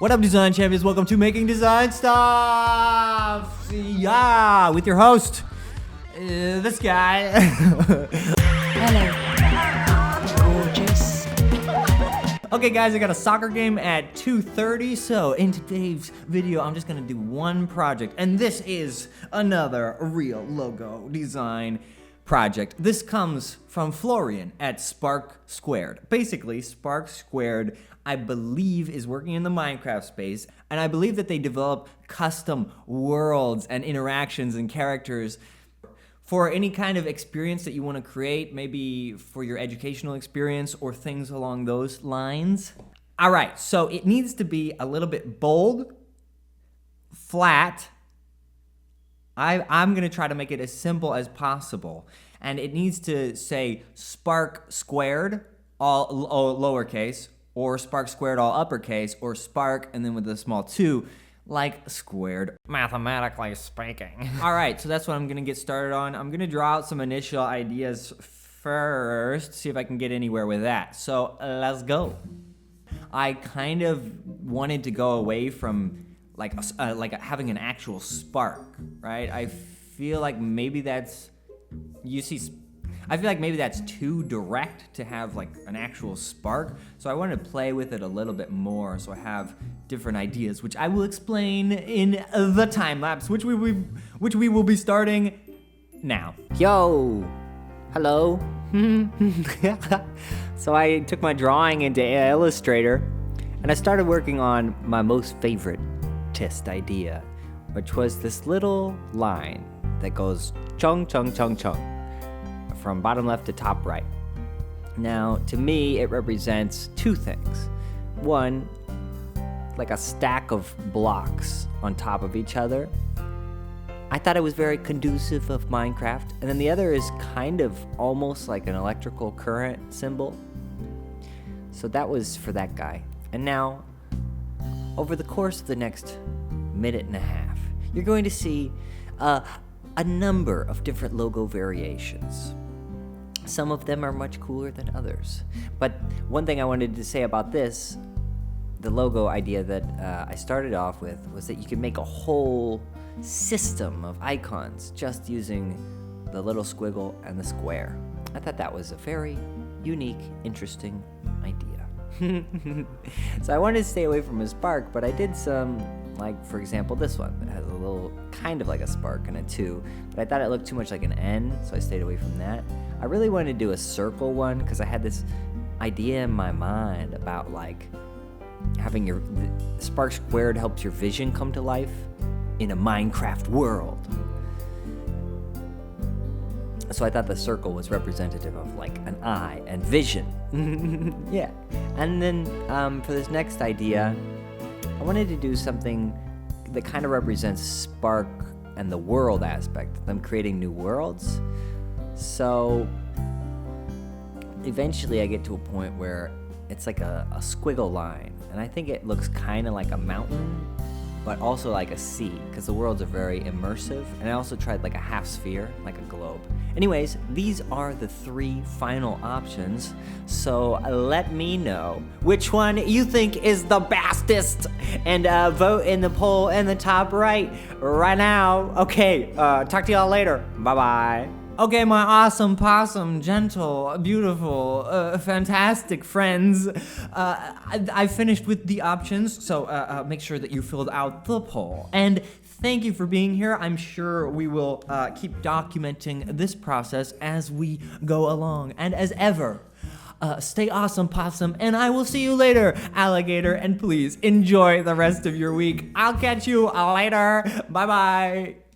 What up, design champions? Welcome to Making Design Stuff. Yeah, with your host, this guy. Hello, gorgeous. Okay, guys, I got a soccer game at 2:30. So in today's video, I'm just gonna do one project, and this is another real logo design project. This comes from Florian at Spark Squared. Basically, Spark Squared, I believe, is working in the Minecraft space, and I believe that they develop custom worlds and interactions and characters for any kind of experience that you want to create, maybe for your educational experience or things along those lines. All right, so it needs to be a little bit bold, flat. I'm gonna try to make it as simple as possible. And it needs to say Spark Squared, all lowercase, or Spark Squared, all uppercase, or Spark, and then with a small 2, like squared, mathematically speaking. All right, so that's what I'm gonna get started on. I'm gonna draw out some initial ideas first, see if I can get anywhere with that. So let's go. I kind of wanted to go away from like having an actual spark, right? I feel like maybe that's, I feel like maybe that's too direct to have like an actual spark. So I wanted to play with it a little bit more, so I have different ideas, which I will explain in the time lapse, which we will be starting now. Yo, hello. So I took my drawing into Illustrator and I started working on my most favorite idea, which was this little line that goes chung chung chung chung from bottom left to top right. Now, to me, it represents two things. One, like a stack of blocks on top of each other. I thought it was very conducive of Minecraft. And then the other is kind of almost like an electrical current symbol. So that was for that guy. And now, over the course of the next minute and a half, you're going to see a number of different logo variations. Some of them are much cooler than others. But one thing I wanted to say about this, the logo idea that I started off with, was that you can make a whole system of icons just using the little squiggle and the square. I thought that was a very unique, interesting idea. So I wanted to stay away from a spark, but I did some, like for example this one that has a little kind of like a spark and a 2, but I thought it looked too much like an N, so I stayed away from that. I really wanted to do a circle one because I had this idea in my mind about like having your Spark Squared helps your vision come to life in a Minecraft world. So I thought the circle was representative of like an eye and vision. Yeah. And then for this next idea, I wanted to do something that kind of represents Spark and the world aspect, them creating new worlds. So eventually I get to a point where it's like a squiggle line, and I think it looks kind of like a mountain, but also like a sea, because the worlds are very immersive. And I also tried like a half sphere, like a globe. Anyways, these are the 3 final options, so let me know which one you think is the bestest, and vote in the poll in the top right now. Okay, talk to y'all later. Bye-bye. Okay, my awesome, possum, gentle, beautiful, fantastic friends. I finished with the options, so make sure that you filled out the poll. And thank you for being here. I'm sure we will keep documenting this process as we go along. And as ever, stay awesome, possum, and I will see you later, alligator, and please enjoy the rest of your week. I'll catch you later. Bye-bye.